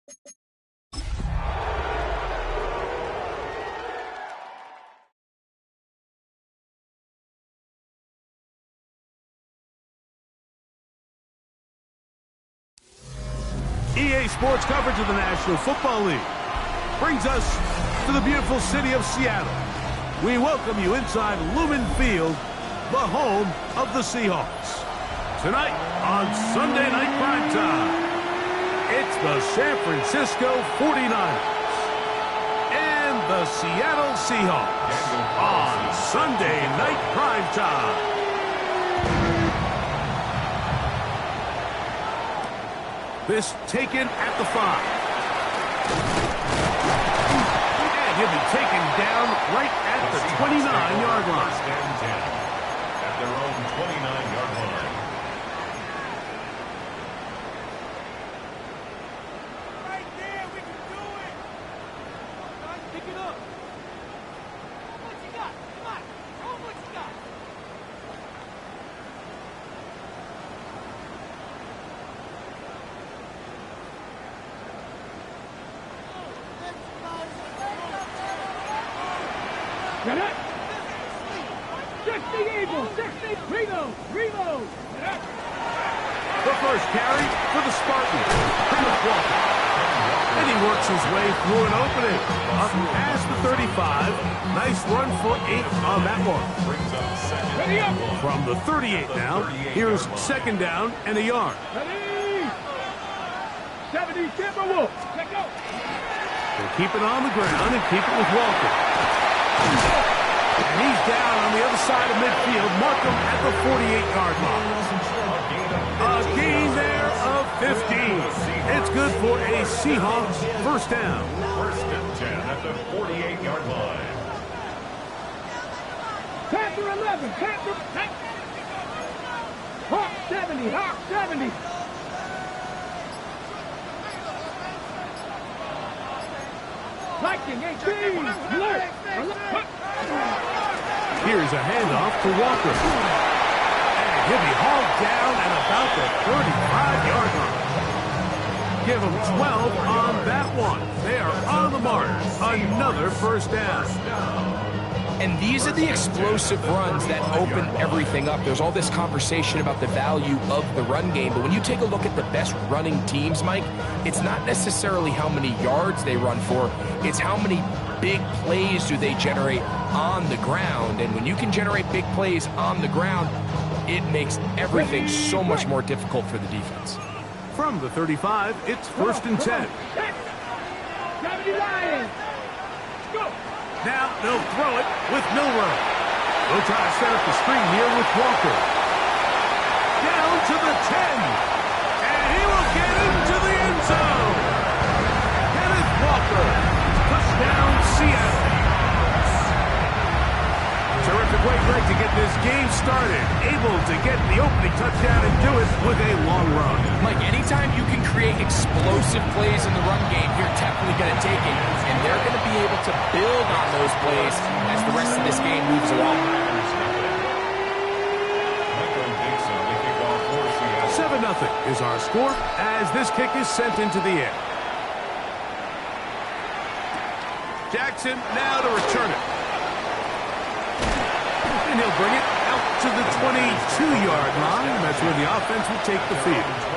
EA Sports coverage of the National Football League brings us to the beautiful city of Seattle. We welcome you inside Lumen Field, the home of the Seahawks. Tonight on Sunday Night Primetime, it's the San Francisco 49ers and the Seattle Seahawks on Sunday Night Primetime. This taken at the 5. And he'll be taken down right at the 29-yard line. At their own 29-yard line. Right there, we can do it. Pick it up. What you got? Come on. Show 'em what you got. Get it! 60 Eagles! 60! Reload! The first carry for the Spartans. Kenneth Walker. And he works his way through an opening. Up past the 35. Nice run for 8 on that one. Ready up! From the 38 now, here's second down and a yard. Ready! 70 Timberwolves! Let go! They'll keep it on the ground and keep it with Walker. And he's down on the other side of midfield. Mark him at the 48-yard line. A gain there of 15. It's good for a Seahawks first down. First and 10 at the 48-yard line. Panther 11! Panther! Hawk 70! Hawk 70! Lightning 18! Alert! Here's a handoff to Walker. And he'll be hauled down at about the 35-yard line. Give him 12 on that one. They are on the mark. Another first down. And these are the explosive runs that open everything up. There's all this conversation about the value of the run game, but when you take a look at the best running teams, Mike, it's not necessarily how many yards they run for, it's how many big plays do they generate on the ground. And when you can generate big plays on the ground, it makes everything so much more difficult for the defense. From the 35, it's first and 10. 70 Lions! Go! Now they'll throw it with Milrow. They'll try to set up the screen here with Walker. Down to the 10. And he will get into the end zone. Kenneth Walker. Touchdown, Seattle. Terrific way, Greg, to get this game started. Able to get the opening touchdown and do it with a long run. Mike, anytime you can create explosive plays in the run game, you're definitely going to take it. And they're going to be able to build on those plays as the rest of this game moves along. 7-0 is our score as this kick is sent into the air. Jackson now to return it. And he'll bring it out to the 22-yard line. That's where the offense will take the field.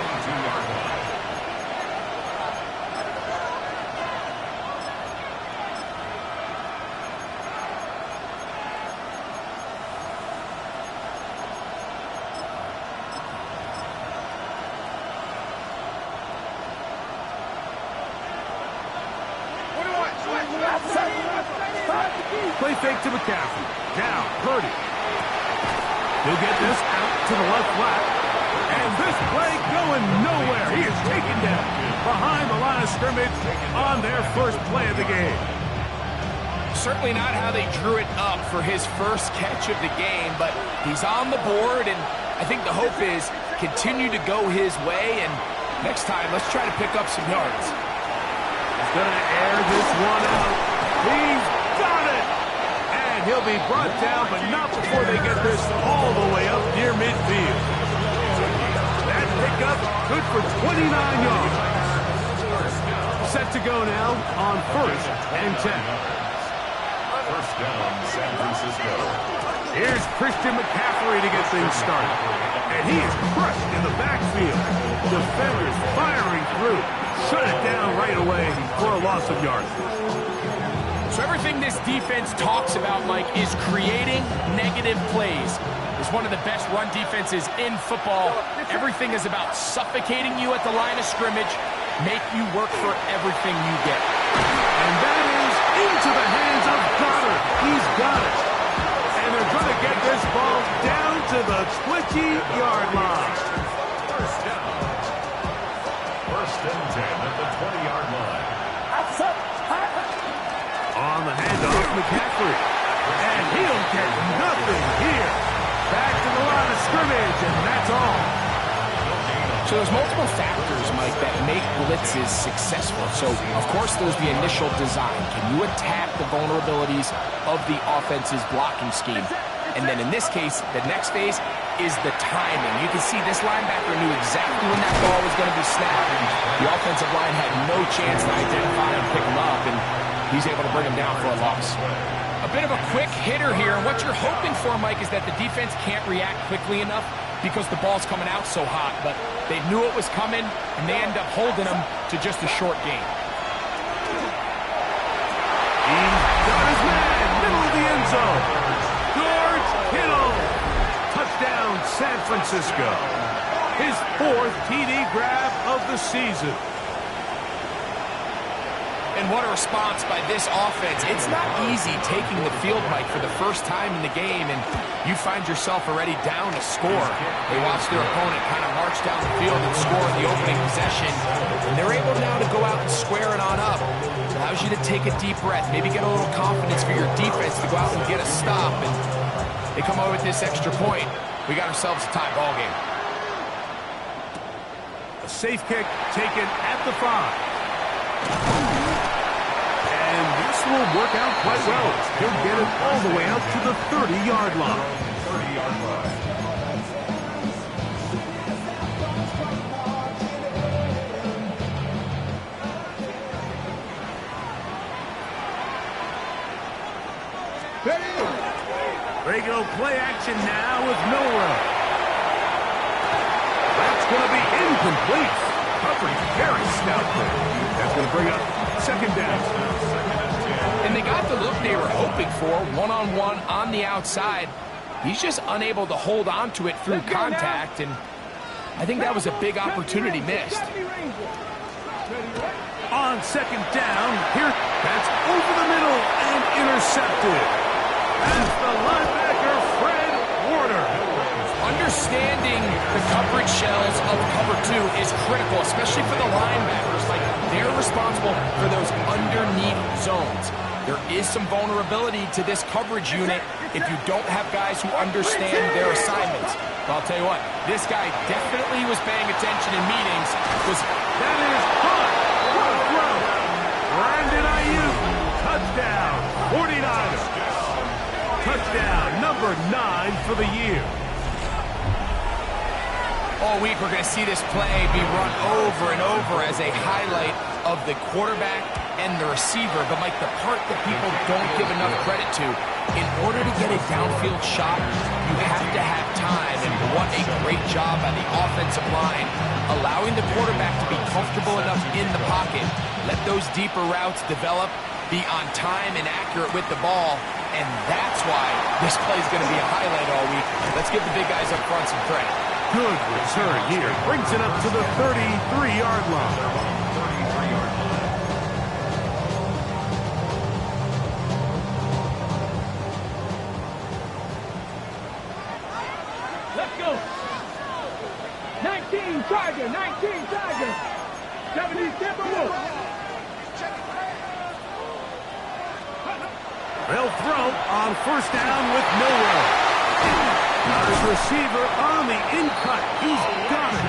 Play fake to McCaffrey. Down, Purdy. He'll get this out to the left flat. And this play going nowhere. He is taken down behind the line of scrimmage on their first play of the game. Certainly not how they drew it up for his first catch of the game, but he's on the board, and I think the hope is continue to go his way, and next time, let's try to pick up some yards. He's going to air this one out. He's got it! And he'll be brought down, but not before they get this all the way up near midfield. That pickup good for 29 yards. Set to go now on 1st and 10. First down, San Francisco. Here's Christian McCaffrey to get things started. And he is crushed in the backfield. Defenders firing through. Shut it down right away for a loss of yards. So everything this defense talks about, Mike, is creating negative plays. It's one of the best run defenses in football. Everything is about suffocating you at the line of scrimmage, make you work for everything you get. And that is into the hands of Goddard. He's got it. And they're going to get this ball down to the 20-yard line. First down. First and 10 at the 20-yard line. On the handoff, McCaffrey. And he'll get nothing here. Back to the line of scrimmage, and that's all. So there's multiple factors, Mike, that make blitzes successful. So, of course, there's the initial design. Can you attack the vulnerabilities of the offense's blocking scheme? And then in this case, the next phase is the timing. You can see this linebacker knew exactly when that ball was going to be snapped. The offensive line had no chance to identify and pick him up, and he's able to bring him down for a loss. A bit of a quick hitter here, and what you're hoping for, Mike, is that the defense can't react quickly enough because the ball's coming out so hot, but they knew it was coming, and they end up holding him to just a short gain. He's got his man, middle of the end zone. George Kittle. Touchdown, San Francisco. His 4th TD grab of the season. And what a response by this offense. It's not easy taking the field, Mike, for the first time in the game, and you find yourself already down to score. They watch their opponent kind of march down the field and score in the opening possession, and they're able now to go out and square it on up. Allows you to take a deep breath, maybe get a little confidence for your defense to go out and get a stop, and they come out with this extra point. We got ourselves a tie ball game. A safe kick taken at the 5. Will work out quite well. He'll get it all the way out to the 30-yard line. 30-yard line. Regular play action now with Milrow. That's going to be incomplete. Coverage very stout there. That's going to bring up second down. And they got the look they were hoping for, one-on-one on the outside. He's just unable to hold on to it through contact, and I think that was a big opportunity missed. On second down, here, that's over the middle and intercepted. That's the linebacker, Fred Warner. Understanding the coverage shells of cover 2 is critical, especially for the linebackers. Like, they're responsible for those underneath zones. There is some vulnerability to this coverage unit if you don't have guys who understand their assignments. But I'll tell you what, this guy definitely was paying attention in meetings. That is hot. What a throw. Brandon Ayuk, touchdown, 49ers. Touchdown, number 9 for the year. All week we're going to see this play be run over and over as a highlight of the quarterback and the receiver. But, Mike, the part that people don't give enough credit to, in order to get a downfield shot, you have to have time. And what a great job by the offensive line, allowing the quarterback to be comfortable enough in the pocket, let those deeper routes develop, be on time and accurate with the ball. And that's why this play is going to be a highlight all week. Let's give the big guys up front some credit. Good return here. Brings it up to the 33-yard line. 33-yard line. Let's go. 19 Charger, 19 Charger. 70 Timberwolves. They'll throw on first down with Milrow. His receiver on the in-cut. He's got it.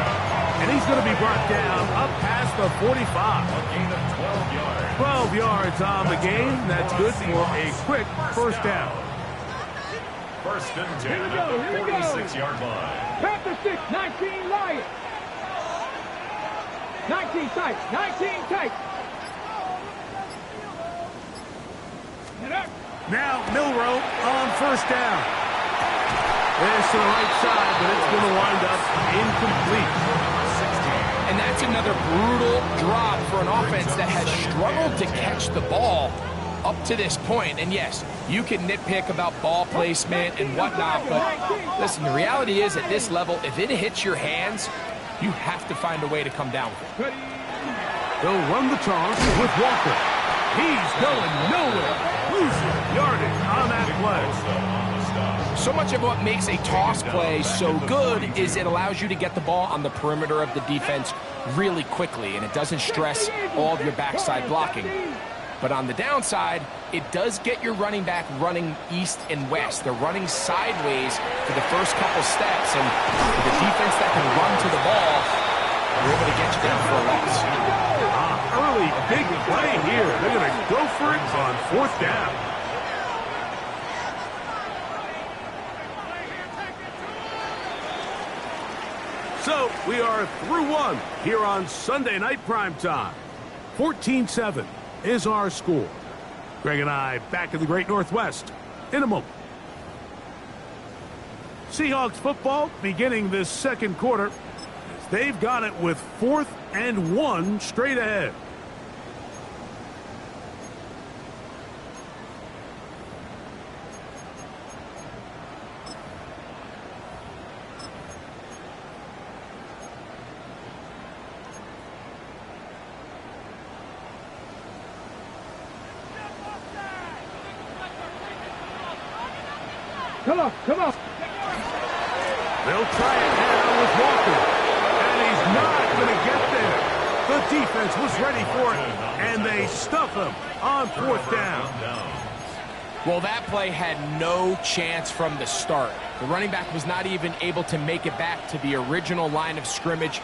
And he's going to be brought down up past the 45. A gain of 12 yards. 12 yards on the game. That's good for a quick first down. First and 10 Here we at go, the here we go. 46-yard line. Panther 6, 19 Lions. 19 tight, 19 tight. Now Milrow on first down. This to the right side, but it's going to wind up incomplete. And that's another brutal drop for an offense that has struggled to catch the ball up to this point. And yes, you can nitpick about ball placement and whatnot, but listen, the reality is at this level, if it hits your hands, you have to find a way to come down with it. They'll run the toss with Walker. He's going nowhere. Losing yardage on that play. So much of what makes a toss play so good is it allows you to get the ball on the perimeter of the defense really quickly, and it doesn't stress all of your backside blocking. But on the downside, it does get your running back running east and west. They're running sideways for the first couple steps, and the defense that can run to the ball, they're able to get you down for a loss. Early big play here. They're going to go for it on fourth down. So we are through one here on Sunday Night Primetime. 14-7 is our score. Greg and I back in the Great Northwest in a moment. Seahawks football beginning this second quarter. They've got it with 4th and 1 straight ahead. Come on, come on. They'll try it now with Walker. And he's not going to get there. The defense was ready for it, and they stuff him on fourth down. Well, that play had no chance from the start. The running back was not even able to make it back to the original line of scrimmage.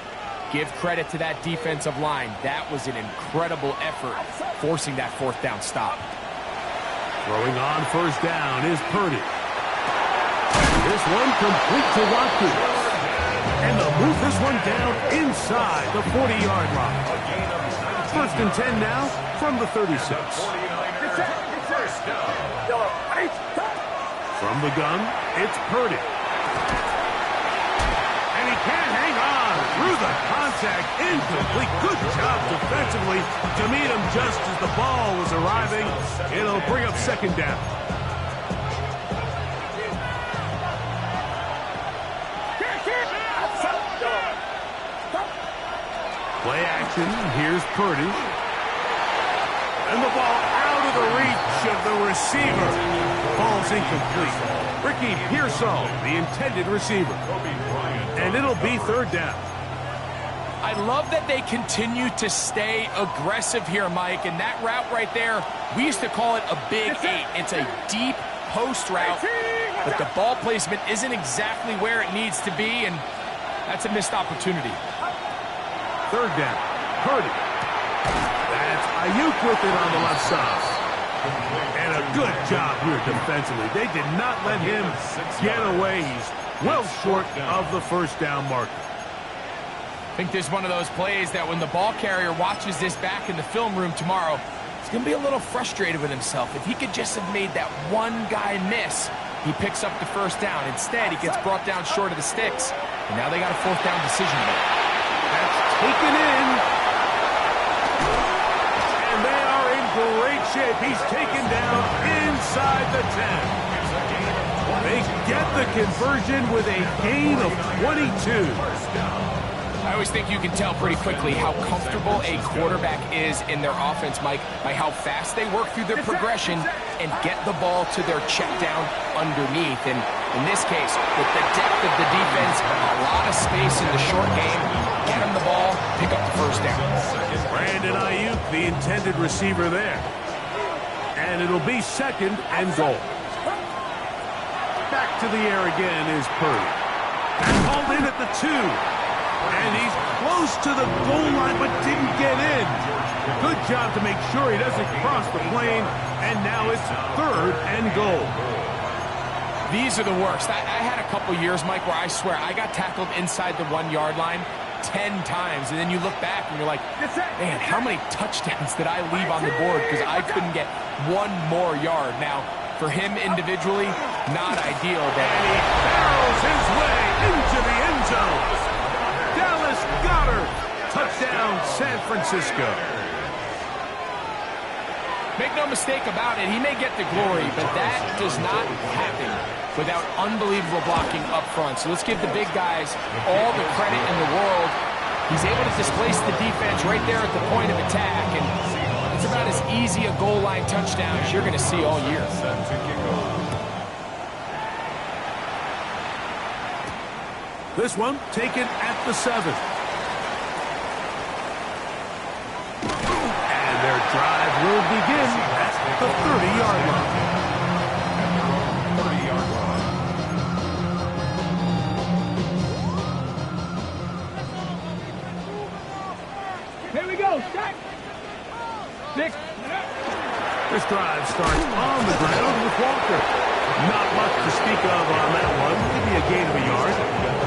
Give credit to that defensive line. That was an incredible effort, forcing that fourth down stop. Throwing on first down is Purdy. This one complete to Watkins. And they'll move this one down inside the 40-yard line. First and 10 now from the 36. From the gun, it's Purdy. And he can't hang on through the contact. Incomplete. Good job defensively to meet him just as the ball was arriving. It'll bring up second down. Play action. Here's Purdy. And the ball out of the reach of the receiver. Ball's incomplete. Ricky Pearsall, the intended receiver. And it'll be third down. I love that they continue to stay aggressive here, Mike. And that route right there, we used to call it a big 8. It's a deep post route, but the ball placement isn't exactly where it needs to be, and that's a missed opportunity. Third down. Purdy. That's Ayuk with it on the left side. And a good job here defensively. They did not let him get away. He's well short of the first down marker. I think this is one of those plays that when the ball carrier watches this back in the film room tomorrow, he's going to be a little frustrated with himself. If he could just have made that one guy miss, he picks up the first down. Instead, he gets brought down short of the sticks, and now they got a fourth down decision to make. That's taken in. And they are in great shape. He's taken down inside the 10. They get the conversion with a gain of 22. I always think you can tell pretty quickly how comfortable a quarterback is in their offense, Mike, by how fast they work through their progression and get the ball to their check down underneath. And in this case, with the depth of the defense, a lot of space in the short game, get them the ball, pick up the first down. Brandon Ayuk, the intended receiver there. And it'll be second and goal. Back to the air again is Purdy. And hauled in at the 2. And he's close to the goal line, but didn't get in. Good job to make sure he doesn't cross the plane. And now it's third and goal. These are the worst. I had a couple years, Mike, where I swear I got tackled inside the 1 yard line 10 times. And then you look back and you're like, man, how many touchdowns did I leave on the board because I couldn't get one more yard? Now, For him individually, not ideal. And he barrels his way into the end zone. Dallas Goedert. Touchdown, San Francisco. Make no mistake about it, he may get the glory, but that does not happen without unbelievable blocking up front. So let's give the big guys all the credit in the world. He's able to displace the defense right there at the point of attack, and it's about as easy a goal line touchdown as you're going to see all year. This one taken at the 7. And their drive will begin at the 30-yard line. 30-yard line. Here we go. Stack. 6. This drive starts on the ground with Walker. Not much to speak of on that one. Maybe a gain of a yard.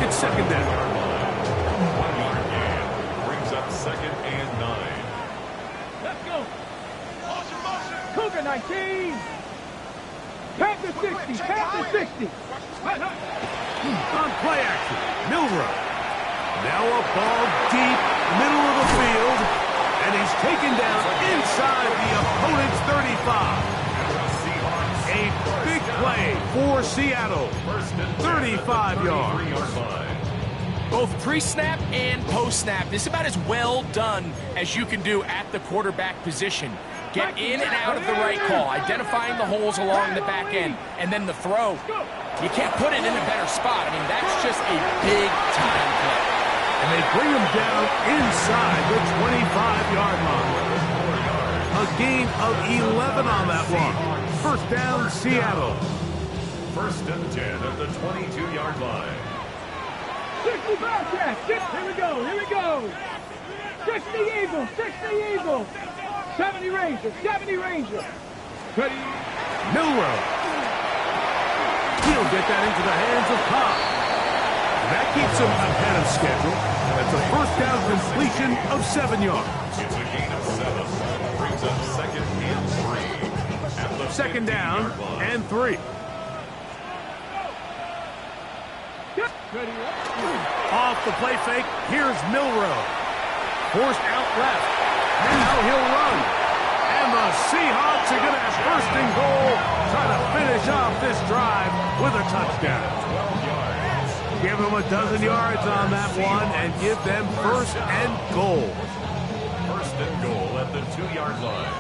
It's second down. 1-yard gain. Brings up 2nd and 9. Let's go. Cougar 19. Panther 60. Panther 60. On play action, Milrow. Now a ball deep, middle of the field, and he's taken down inside the opponent's 35. A big play for Seattle. 35 yards. Both pre-snap and post-snap, this is about as well done as you can do at the quarterback position. Get in and out of the right call, identifying the holes along the back end, and then the throw. You can't put it in a better spot. I mean, that's just a big-time play. And they bring him down inside the 25-yard line. A gain of 11 on that one. First down, Seattle. 1st and 10 at the 22-yard line. 60 Bearcats. Here we go. Here we go. 60 Eagles. 60 Eagles. 70 Rangers. 70 Rangers. Ready. Milrow. He'll get that into the hands of Cobb. That keeps him ahead of schedule. That's a first down completion of 7 yards. It's a gain of 7. Brings up 2nd and 3. At the Second down 15-yard line. and 3. Off the play fake, here's Milrow. Forced out left. Now he'll run. And the Seahawks are going to have first and goal, trying to finish off this drive with a touchdown. 12 yards. Give them a dozen yards on that one and give them first and goal. 1st and goal at the 2-yard line.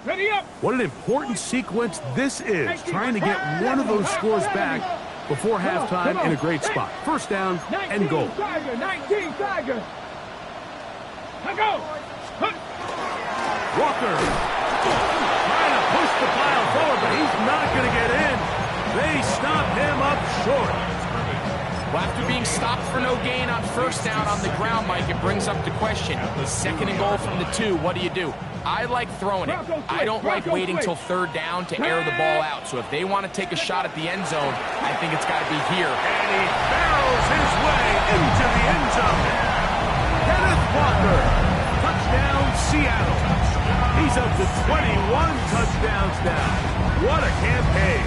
Ready up. What an important sequence this is, trying to get one of those scores back before halftime in a great spot. First down and goal. 19 Tiger. 19 Tiger. Let's go. Walker trying to push the pile forward, but he's not going to get in. They stop him up short. Well, after being stopped for no gain on first down on the ground, Mike, it brings up the question. 2nd and goal from the 2, what do? I like throwing it. I don't like waiting till 3rd down to air the ball out. So if they want to take a shot at the end zone, I think it's got to be here. And he barrels his way into the end zone. Kenneth Walker, touchdown Seattle. He's up to 21 touchdowns now. What a campaign.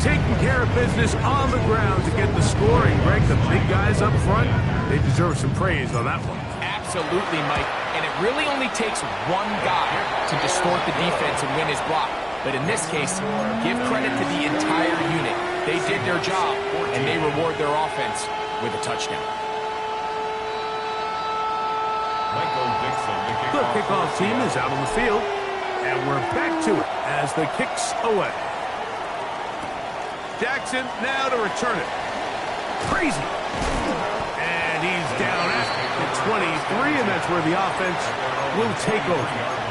Taking care of business on the ground to get the scoring. Greg, the big guys up front, they deserve some praise on that one. Absolutely, Mike. And it really only takes one guy to distort the defense and win his block. But in this case, give credit to the entire unit. They did their job, and they reward their offense with a touchdown. The kickoff team is out on the field, and we're back to it as the kick's away. Jackson now to return it. Crazy. And he's down at the 23, and that's where the offense will take over.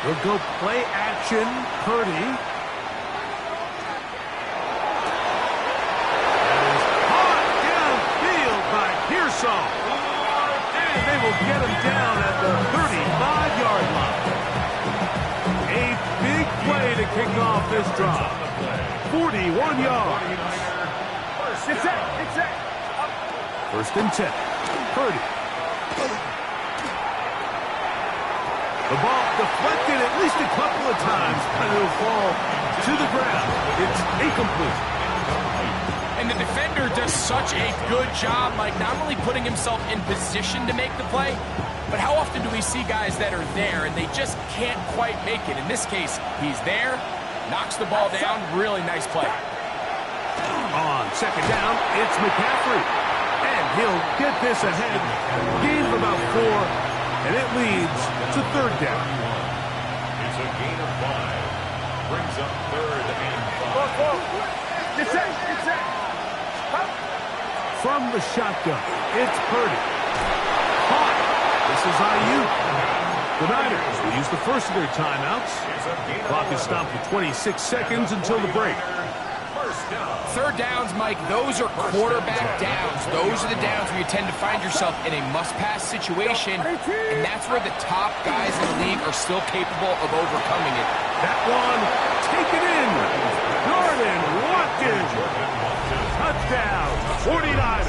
He'll go play action. Purdy. That is caught downfield by Pearsall. And they will get him down at the 35-yard line. A big play to kick off this drive. 41 yards. It's set. First and 10. Purdy. The ball deflected at least a couple of times, but it'll fall to the ground. It's incomplete. And the defender does such a good job, Mike, not only putting himself in position to make the play, but how often do we see guys that are there and they just can't quite make it? In this case, he's there, knocks the ball down, really nice play. On second down, it's McCaffrey. And he'll get this ahead. Gain of about 4, and it leads to third down. It's a gain of 5. Brings up third and 5. It's set. From the shotgun, it's Purdy. Caught. This is Ayuk. The Niners will use the first of their timeouts. Clock is stopped for 26 seconds until the break. Third downs, Mike, those are quarterback downs. Those are the downs where you tend to find yourself in a must-pass situation, and that's where the top guys in the league are still capable of overcoming it. That one, taken in. Jordan Watkins. Touchdown, 49ers.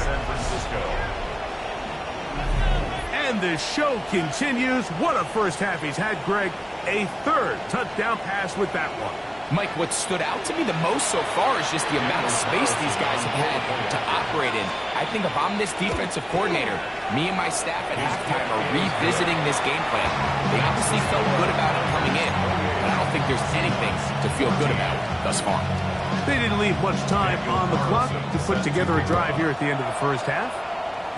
And the show continues. What a first half he's had, Greg. A third touchdown pass with that one. Mike, what stood out to me the most so far is just the amount of space these guys have had to operate in. I think if I'm this defensive coordinator, me and my staff at halftime are revisiting this game plan. They obviously felt good about it coming in, but I don't think there's anything to feel good about thus far. They didn't leave much time on the clock to put together a drive here at the end of the first half.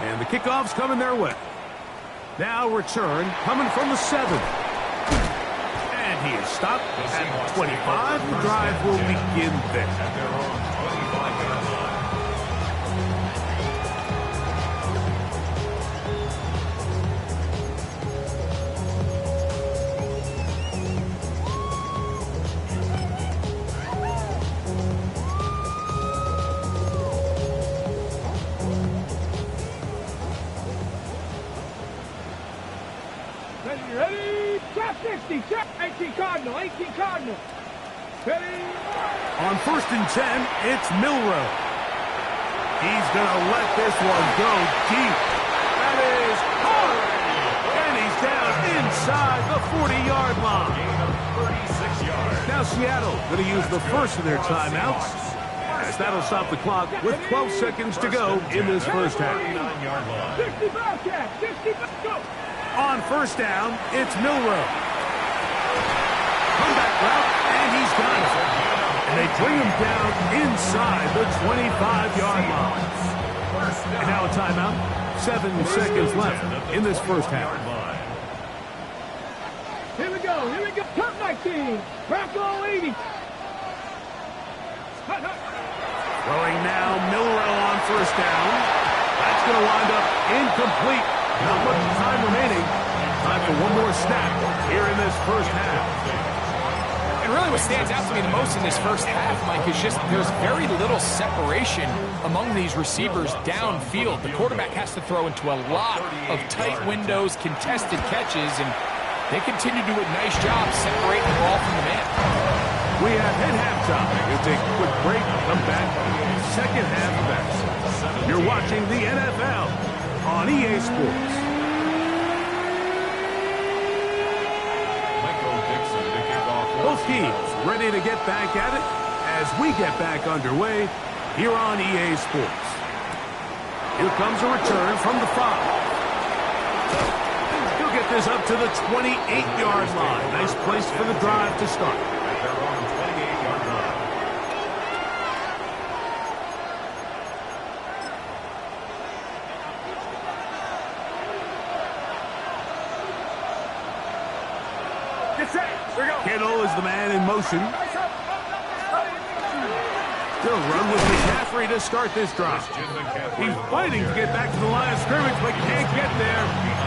And the kickoff's coming their way. Now return coming from the 7. He is stopped at 25. The drive will begin there. Ready? Shot 60. Shot 18 Cardinal. Ready? On first and 10, it's Milroe. He's going to let this one go deep. That is hard. And he's down inside the 40-yard line. Gain of 36 yards. Now Seattle going to use the first of their timeouts, as that'll stop the clock with 12 seconds to go in this first half. 39-yard line. 60 Bobcat. 60 go. On first down, it's Milroe. Comeback route, and he's got it. And they bring him down inside the 25-yard line. And now a timeout. 7 seconds left in this first half. Here we go. Top 19. Bronco 80. Throwing now, Milroe on first down. That's going to wind up incomplete. Not much time remaining. Time for one more snap here in this first half. And really what stands out to me the most in this first half, Mike, is just there's very little separation among these receivers downfield. The quarterback has to throw into a lot of tight windows, contested catches, and they continue to do a nice job separating the ball from the man. We have hit halftime. We'll take a quick break and come back for the second half of action. You're watching the NFL on EA Sports. Both teams ready to get back at it as we get back underway here on EA Sports. Here comes a return from the 5. He'll get this up to the 28-yard line. Nice place for the drive to start. Kittle is the man in motion. They'll run with McCaffrey to start this drive. He's fighting to get back to the line of scrimmage, but can't get there.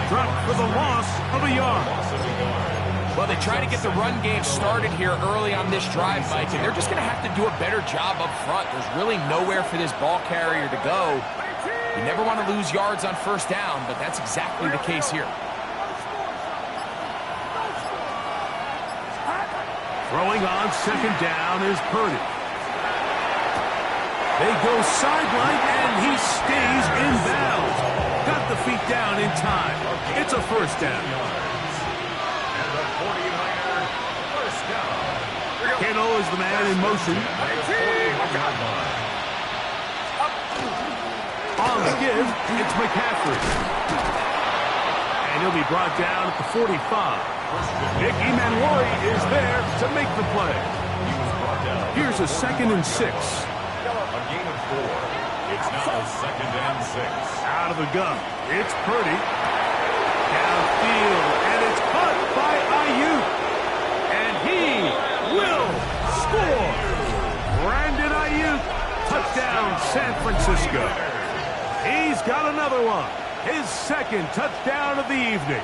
Dropped for the loss of a yard. Well, they try to get the run game started here early on this drive, Mike, and they're just going to have to do a better job up front. There's really nowhere for this ball carrier to go. You never want to lose yards on first down, but that's exactly the case here. Throwing on second down is Purdy. They go sideline, and he stays in bounds. Got the feet down in time. It's a first down. And the 49er first down. Kittle is the man in motion. On the give, it's McCaffrey. And he'll be brought down at the 45. Nick Emmanwori is there to make the play. Here's a 2nd and 6. A gain of 4. It's now 2nd and 6. Out of the gun, it's Purdy. Downfield, and it's caught by Ayuk. And he will score. Brandon Ayuk, touchdown San Francisco. He's got another one. His 2nd touchdown of the evening.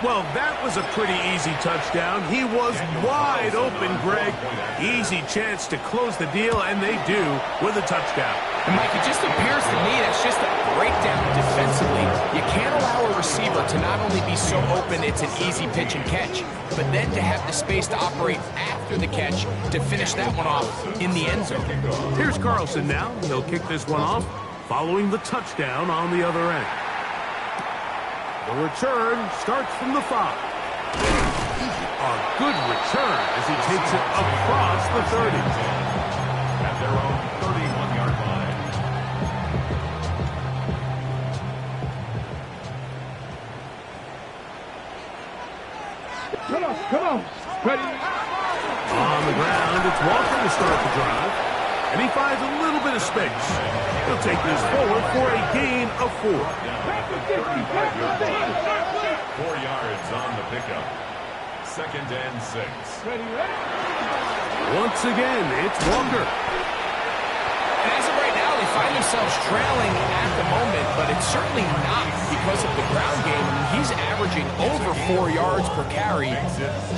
Well, that was a pretty easy touchdown. He was wide open, Greg. Easy chance to close the deal, and they do with a touchdown. And Mike, it just appears to me that's just a breakdown defensively. You can't allow a receiver to not only be so open it's an easy pitch and catch, but then to have the space to operate after the catch to finish that one off in the end zone. Here's Carlson now. He'll kick this one off following the touchdown on the other end. The return starts from the 5. A good return as he takes it across the 30. At their own 31-yard line. Come on. Ready? On the ground, it's Walker to start the drive. And he finds a little bit of space. He'll take this forward for a gain of 4. 4 yards on the pickup. 2nd and 6. Ready? Once again, it's Walker. And as of right now, they find themselves trailing at the moment, but it's certainly not because of the ground game. I mean, he's averaging over 4 yards per carry.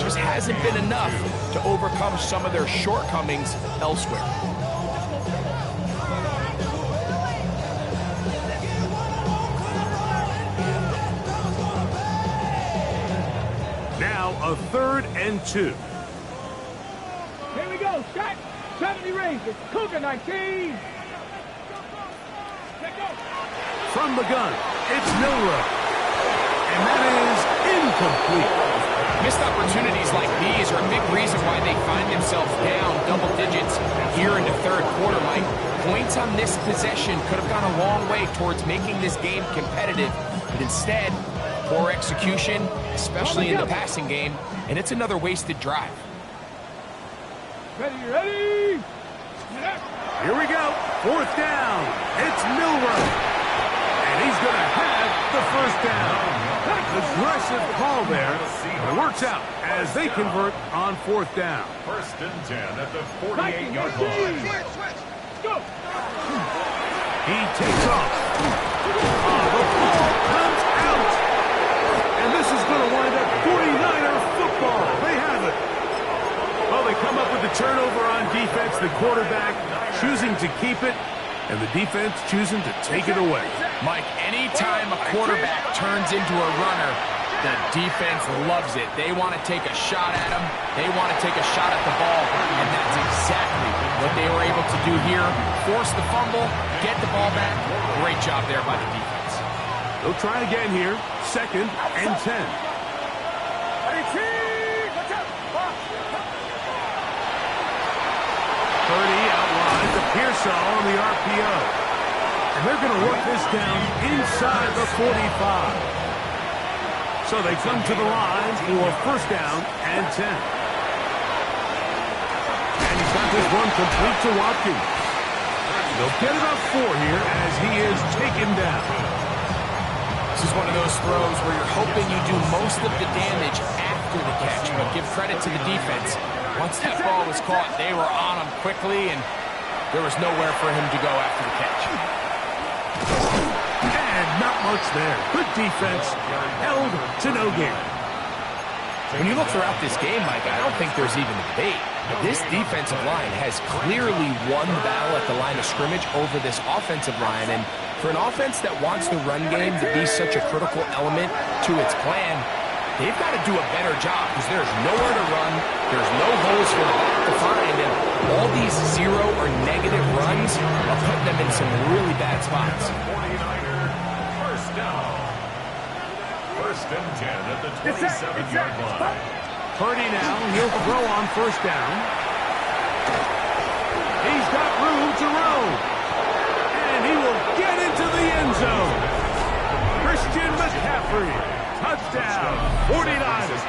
Just hasn't been enough to overcome some of their shortcomings elsewhere. Now a 3rd and 2. Here we go. Shot. 70 Rangers. Cougar 19. From the gun, it's Milrow. And that is incomplete. Missed opportunities like these are a big reason why they find themselves down double digits here in the 3rd quarter, Mike. Points on this possession could have gone a long way towards making this game competitive, but instead, poor execution, especially in the passing game, and it's another wasted drive. Ready? Here we go. 4th down. It's Milrow. And he's going to have the 1st down. Aggressive call there. It works out as they convert on 4th down. 1st and 10 at the 48-yard line. Go. He takes off. The ball comes out. And this is going to wind up 49er football. They have it. Well, they come up with the turnover on defense. The quarterback choosing to keep it, and the defense choosing to take it away. Mike, anytime a quarterback turns into a runner, the defense loves it. They want to take a shot at him. They want to take a shot at the ball, and that's exactly what they were able to do here. Force the fumble, get the ball back. Great job there by the defense. They'll try again here. 2nd and 10. Purdy outlines to Pearsall on the RPO. And they're going to work this down inside the 45. So they come to the line for 1st down and 10. And he's got this one complete to Watkins. They'll get about 4 here as he is taken down. This is one of those throws where you're hoping you do most of the damage after the catch, but give credit to the defense. Once that ball was caught, they were on him quickly, and there was nowhere for him to go after the catch. And not much there. Good defense. Held to no gain. When you look throughout this game, Mike, I don't think there's even a debate. This defensive line has clearly won the battle at the line of scrimmage over this offensive line. And for an offense that wants the run game to be such a critical element to its plan, they've got to do a better job because there's nowhere to run. There's no holes for the back to find. And all these zero or negative runs are putting them in some really bad spots. 49er, first down. First and 10 at the 27-yard line. Purdy now, he'll throw on first down. He's got room to roam. And he will get into the end zone. Christian McCaffrey, touchdown, 49ers.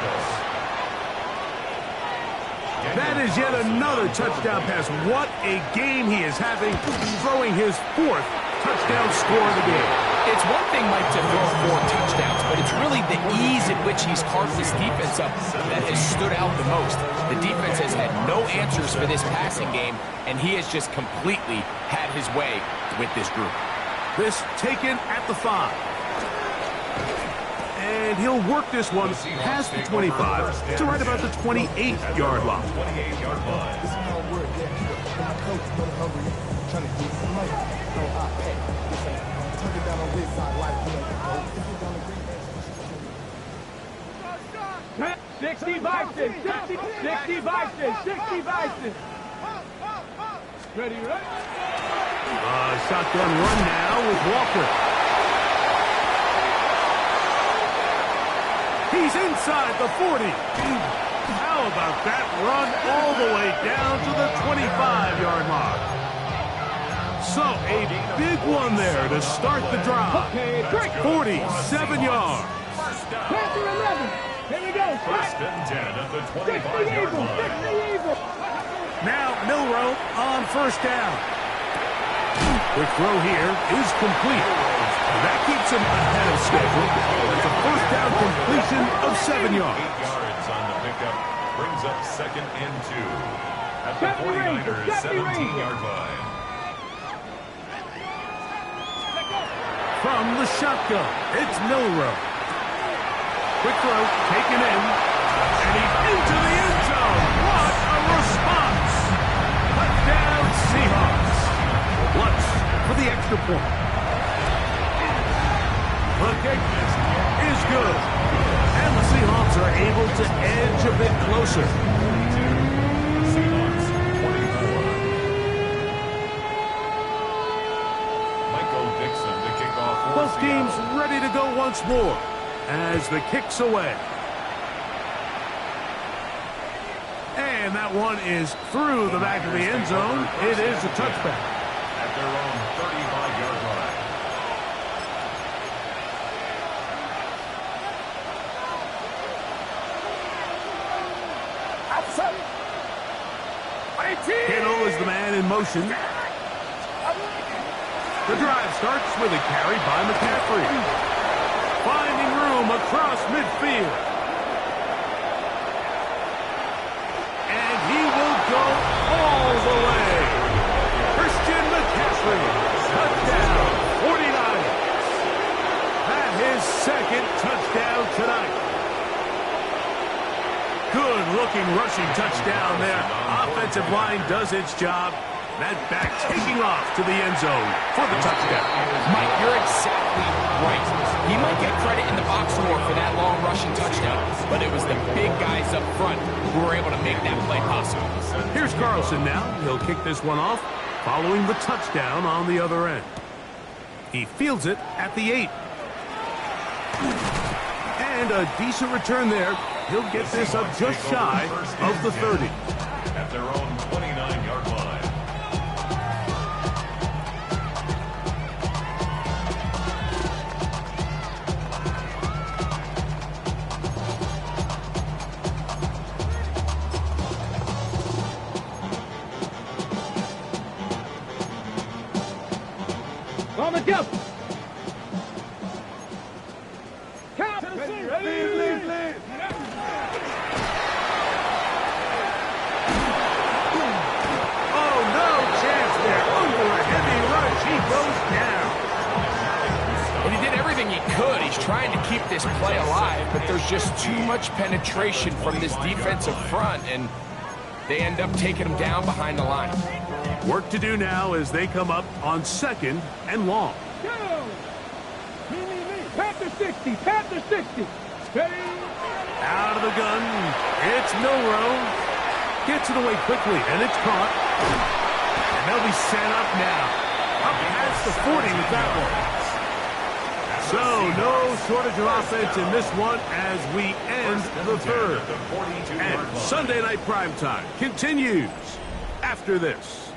That is yet another touchdown pass. What a game he is having, throwing his 4th touchdown score of the game. It's one thing, Mike, to throw 4 touchdowns, but it's really the ease at which he's carved this defense up that has stood out the most. The defense has had no answers for this passing game, and he has just completely had his way with this group. This taken at the 5. And he'll work this one past the 25 to right about the 28-yard line. 28-yard line. Pat, 60 Bison, 60 Bison, 60 Bison. Ready, right? Shotgun run now with Walker. He's inside the 40. How about that run all the way down to the 25-yard mark? So a big one there to start the drive. 47 yards. Panther 11. Here we go. First and 10 at the 25-yard line. Now Milroe on first down. Quick throw here is complete. That keeps him ahead of schedule. It's a first down completion of 7 yards. 8 yards on the pickup. Brings up second and 2. At the 49ers 17-yard line. From the shotgun, it's Milroe. Quick throw, taken in, and he's into the end zone. What a response! Touchdown Seahawks. Lutz for the extra point. The kick is good. And the Seahawks are able to edge a bit closer. Seahawks 24. Michael Dixon to kick off for Both teams ready to go once more as the kick's away. And that one is through the back of the end zone. It is a touchback. At their own 35-yard line. Kittle is the man in motion. The drive starts with a carry by McCaffrey. Finding room across midfield. And he will go all the way. Christian McCaffrey. Touchdown. 49ers. That his second touchdown tonight. Good-looking rushing touchdown there. Offensive line does its job. That back taking off to the end zone for the touchdown. Mike, you're exactly right. He might get credit in the box score for that long rushing touchdown, but it was the big guys up front who were able to make that play possible. Here's Carlson now. He'll kick this one off following the touchdown on the other end. He fields it at the 8. And a decent return there. He'll get this up just shy of the 30. At their own 29-yard line. On the jump. Count to the center. Lead. Oh, no chance there. Under a heavy rush, he goes down. And he did everything he could. He's trying to keep this this play alive, but there's just too much penetration from this defensive front, and they end up taking them down behind the line. Work to do now as they come up on 2nd and long. Go! Me. Panther 60, Panther 60. Ready? Out of the gun, it's Milrow. Gets it away quickly, and it's caught. And they'll be set up now. Up past the 40 with that one. So, no shortage of offense in this one as we end the 3rd. And Sunday Night Primetime continues after this.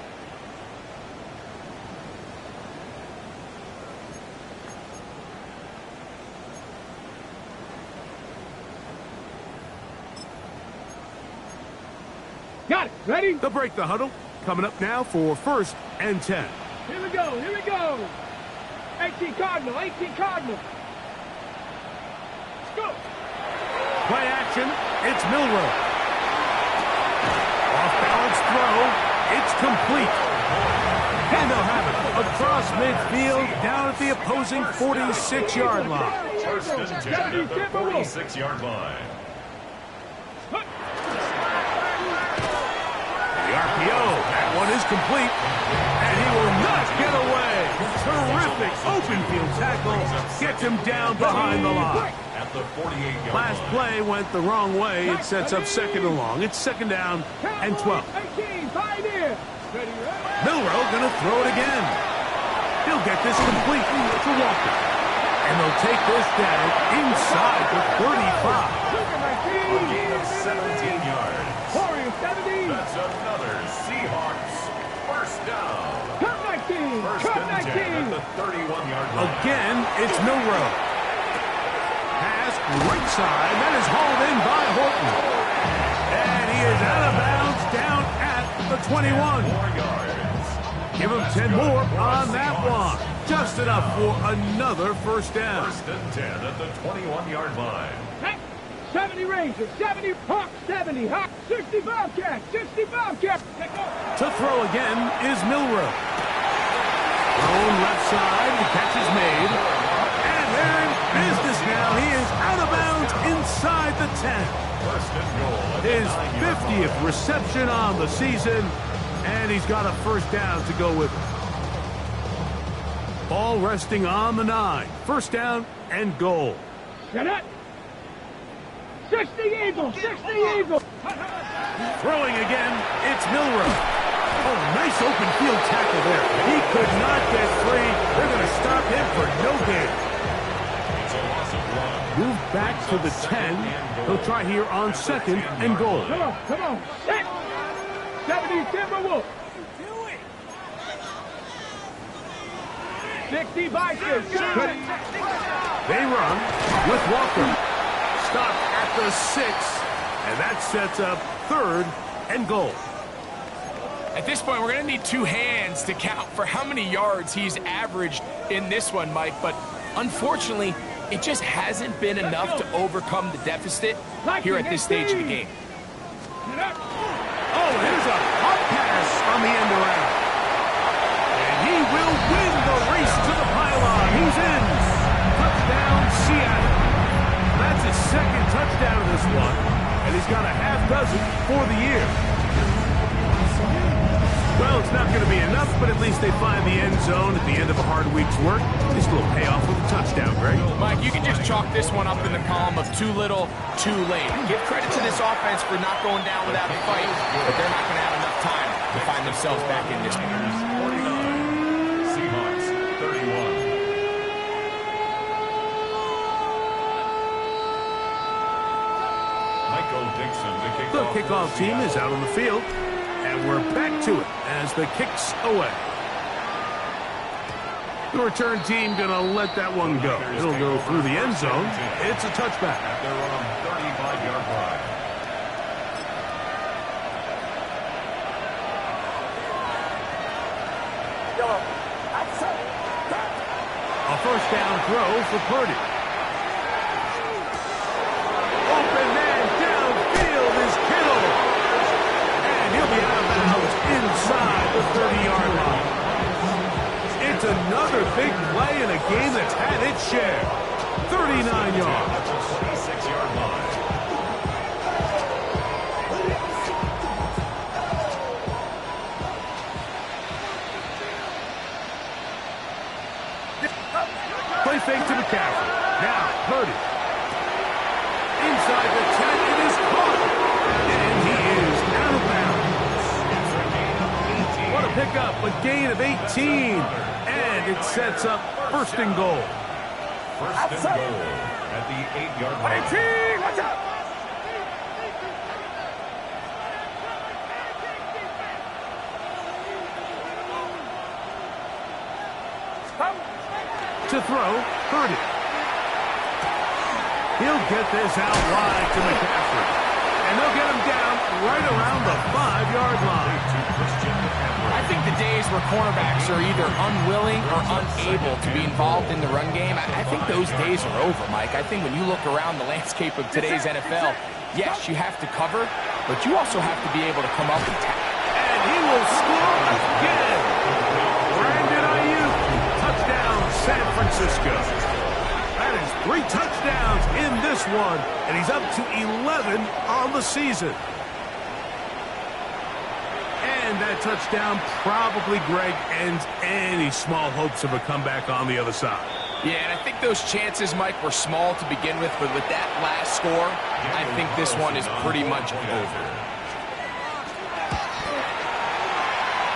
Got it. Ready? They'll break the huddle. Coming up now for 1st and 10. Here we go. 18 Cardinal, 18 Cardinal. Let's go. Play action. It's Milrow. Off balance throw. It's complete. And they'll have it across midfield down at the opposing 46-yard line. 1st and 10 at the 46-yard line. The RPO, that one is complete, and he will not get away. Terrific open field tackle, gets him down behind the line. At the 48-yard Last line. play went the wrong way. It sets up 2nd and long. It's 2nd down and 12. 18, Pioneer. Ready, Milrow gonna throw it again. He'll get this complete to Walker. And they'll take this down inside the 35. Gain of 17 yards. Warrior 70. That's another Seahawks 1st down. Cut 19. 1st Cut and 10 at 19. the 31-yard line. Again, it's Milrow. Pass right side. That is hauled in by Horton. And he is out of bounds down at the 21. 4 yards. Give him 10 more on that one. Just enough for another 1st down. 1st and 10 at the 21-yard line. 70 Rangers, 70 Hawk, 70 Hawk, 60 Bobcat, 60 Bobcat. To throw again is Milrow. Thrown left side, the catch is made. And they're in business now. He is out of bounds inside the 10. 1st and goal. At the His 9-yard 50th reception on the season, and he's got a 1st down to go with it. Ball resting on the 9. 1st down and goal. Get it. 60 Eagles, 60 Eagles. Throwing again, it's Milrow. Oh, nice open field tackle there. He could not get free. They're going to stop him for no gain. It's a loss of 1. Move back to the 10. He'll try here on 2nd and goal. Come on. 70 Timberwolves. 60 Vikings. They run with Walker. Stop at the 6. And that sets up 3rd and goal. At this point, we're going to need 2 hands to count for how many yards he's averaged in this one, Mike. But unfortunately, it just hasn't been enough to overcome the deficit here at this stage of the game. Oh, here's a hot pass on the end around. And he will win the race to the pylon. He's in. Touchdown, Seattle. That's his 2nd touchdown of this one. And he's got a half dozen for the year. Well, it's not going to be enough, but at least they find the end zone at the end of a hard week's work. This will pay off with a touchdown, Greg. Mike, you can just chalk this one up in the column of too little, too late. Give credit to this offense for not going down without a fight, but they're not going to have enough time to find themselves back in this one. 49. Seahawks 31. Michael Dixon, The kickoff team is out on the field, and we're back to it as the kick's away. The return team going to let that one go. It'll go through the end zone. It's a touchback. At their own 35-yard line. A 1st down throw for Purdy. Open man downfield is Kittle. And he'll be out of bounds inside the 30-yard line. It's another big play in a game that's had its share. 39 yards. At the 26-yard line. Play fake to McCaffrey. Now, Purdy. Inside the 10, it is caught. And he is out of bounds. It's a gain of 18. What a pickup, a gain of 18. And it sets up first and goal. First and goal at the 8-yard line. Watch out! To throw, Purdy. He'll get this out wide to McCaffrey. And they'll get him down right around the 5-yard line. I think the days where cornerbacks are either unwilling or unable to be involved in the run game, I think those days are over, Mike. I think when you look around the landscape of today's NFL, yes, you have to cover, but you also have to be able to come up and tackle. And he will score again. Brandon Ayuk, touchdown San Francisco. That is 3 touchdowns in this one, and he's up to 11 on the season. And that touchdown probably, Greg, ends any small hopes of a comeback on the other side. Yeah, and I think those chances, Mike, were small to begin with, but with that last score, I think this one is pretty much over.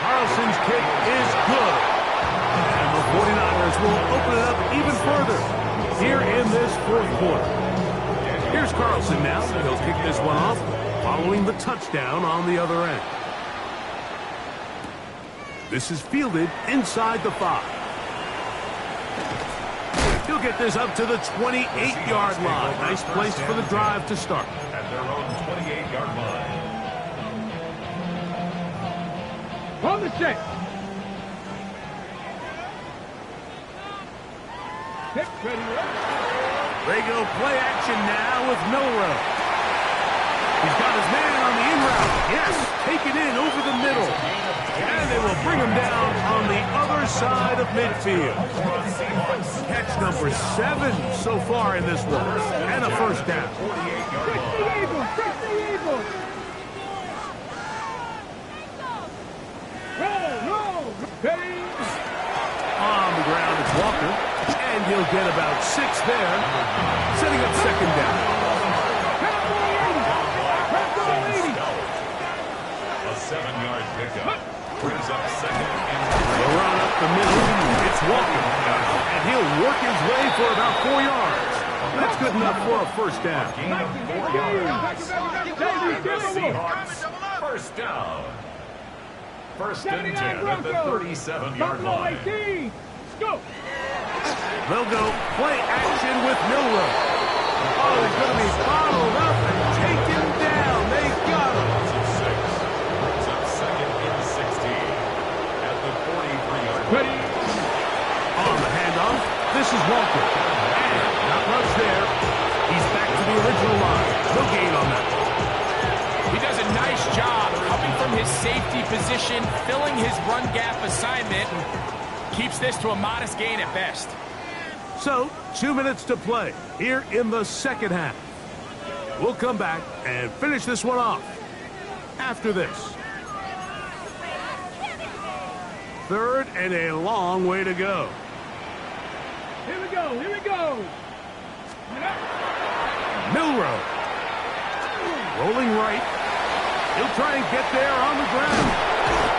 Carlson's kick is good. And the 49ers will open it up even further here in this fourth quarter. Here's Carlson now. He'll kick this one off following the touchdown on the other end. This is fielded inside the 5. He'll get this up to the 28-yard line. Nice place for the drive to start. At their own 28-yard line. On the set. Pick ready. They go play action now with Milrow. He's got his man on the in route. Yes, taken in over the middle. And they will bring him down on the other side of midfield. Catch number 7 so far in this one. And a first down. 60 Eagles! 60 Eagles! Roll! Ready! On the ground, it's Walker. And he'll get about 6 there. Setting up second down. A 7-yard pickup. Brings up second and The run up the middle. It's Walker. And he'll work his way for about 4 yards. That's good enough for a first down. gain of 4 yards. The Seahawks, first down. First and 10 at the 37-yard line. Go! They'll go play action with Milrow. Oh, he's going to be bottled up and taken down. They got him. Brings up second and 16 at the 43-yard line. Ready? On the handoff, this is Walker. And not much there. He's back to the original line. No gain on that. He does a nice job coming from his safety position, filling his run gap assignment, and keeps this to a modest gain at best. So, 2 minutes to play here in the second half. We'll come back and finish this one off after this. Third and a long way to go. Here we go! Here we go! Milrow. Rolling right. He'll try and get there on the ground.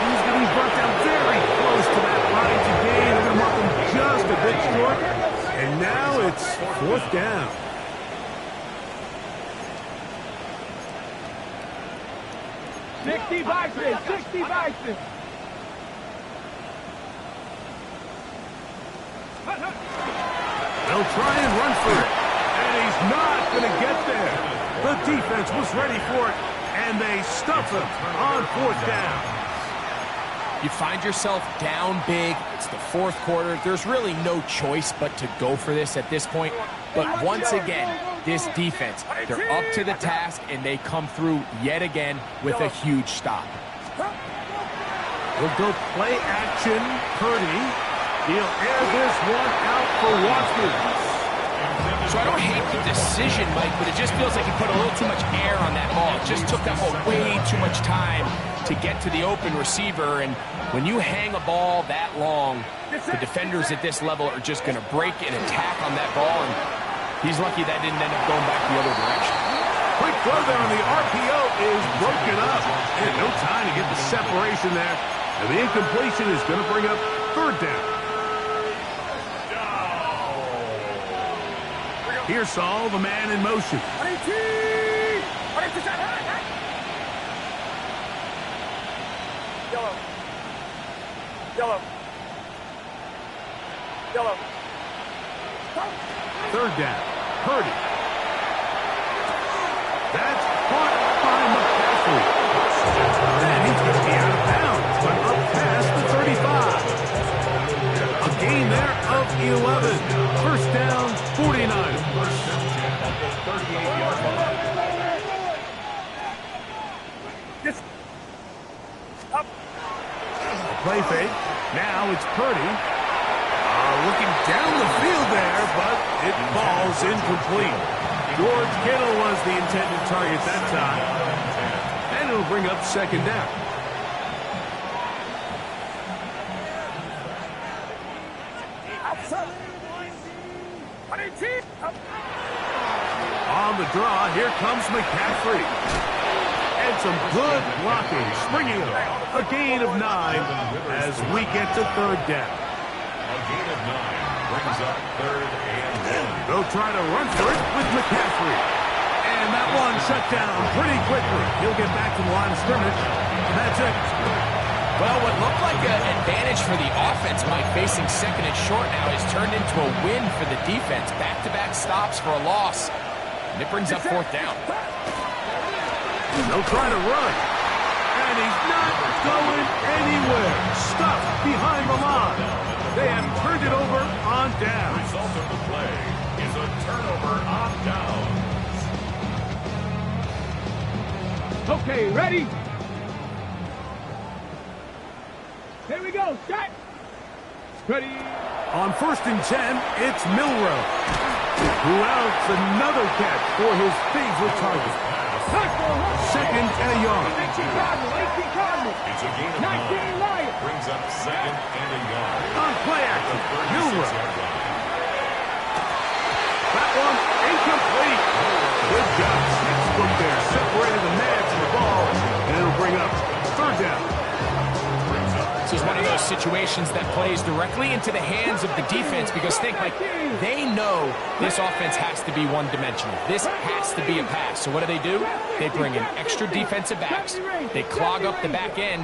He's going to be brought down very close to that line to gain. They're going to mark him just a bit short. And now it's fourth down. $60 Bison! $60 Bison! They'll try and run for it. And he's not going to get there. The defense was ready for it. And they stuff him on fourth down. You find yourself down big. It's the fourth quarter. There's really no choice but to go for this at this point. But once again, this defense, they're up to the task, and they come through yet again with a huge stop. We'll go play action. Purdy. He'll air this one out for Watkins. So I don't hate the decision, Mike, but it just feels like he put a little too much air on that ball. It just took that ball way too much time to get to the open receiver. And when you hang a ball that long, the defenders at this level are just going to break and attack on that ball. And he's lucky that didn't end up going back the other direction. Quick throw there on the RPO is broken up. And no time to get the separation there. And the incompletion is going to bring up third down. Here's Saul, the man in motion. Yellow. Third down. Purdy. That's caught by McCaffrey. And he's going to be out of bounds, but up past the 35. A gain there of 11. First down, 49. Play fake. Now it's Purdy. Looking down the field there, but it falls incomplete. George Kittle was the intended target that time. And it'll bring up second down. On the draw, here comes McCaffrey. And some good blocking, springing up. A gain of 9 as we get to third down. A gain of 9 brings up third and 1. They'll try to run for it with McCaffrey. And that one shut down pretty quickly. He'll get back to the line of scrimmage. That's it. Well, what looked like an advantage for the offense, Mike, facing second and short now, has turned into a win for the defense. Back-to-back stops for a loss. And it brings up fourth down. They'll try to run. And he's not going anywhere. Stuffed behind the line. They have turned it over on down. The result of the play is a turnover on down. Okay, ready? Here we go, set. Ready. On first and 10, it's Milrow. Who else? Another catch for his favorite target. Second and a yard. 18 Cardinals. It's a gain of 19 9. Lions. Brings up second and a yard. On play action, Milrow. 36-yard line. That one incomplete. Good job. Textbook there. Separated the man from the ball. And it'll bring up third down. This is one of those situations that plays directly into the hands of the defense because think, like, they know this offense has to be one-dimensional. This has to be a pass. So what do? They bring in extra defensive backs. They clog up the back end.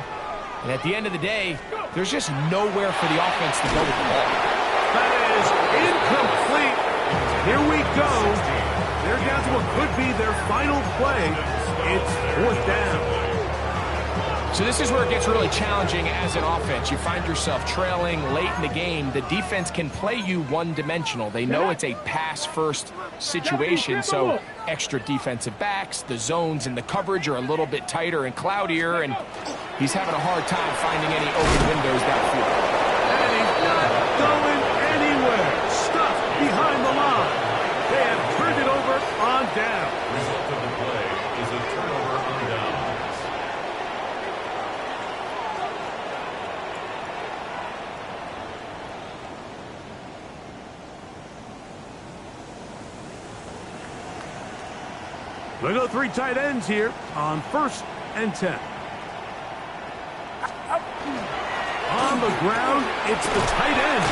And at the end of the day, there's just nowhere for the offense to go with the ball. That is incomplete. Here we go. They're down to what could be their final play. It's fourth down. So this is where it gets really challenging as an offense. You find yourself trailing late in the game. The defense can play you one-dimensional. They know it's a pass-first situation, so extra defensive backs, the zones and the coverage are a little bit tighter and cloudier, and he's having a hard time finding any open windows downfield. And he's not going anywhere. Stuffed behind the line. They have turned it over on down. Result of the play is a turnover on down. We'll go 3 tight ends here on first and 10. On the ground, it's the tight end.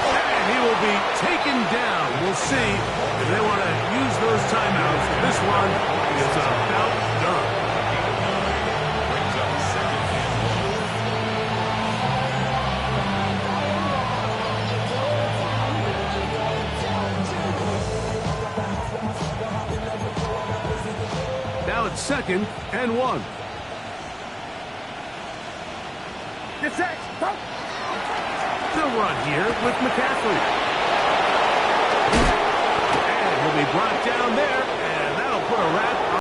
And he will be taken down. We'll see if they want to use those timeouts. This one is about done. Brings up second and 1. Now it's second and 1. They'll run here with McCaffrey. And he'll be brought down there, and that'll put a wrap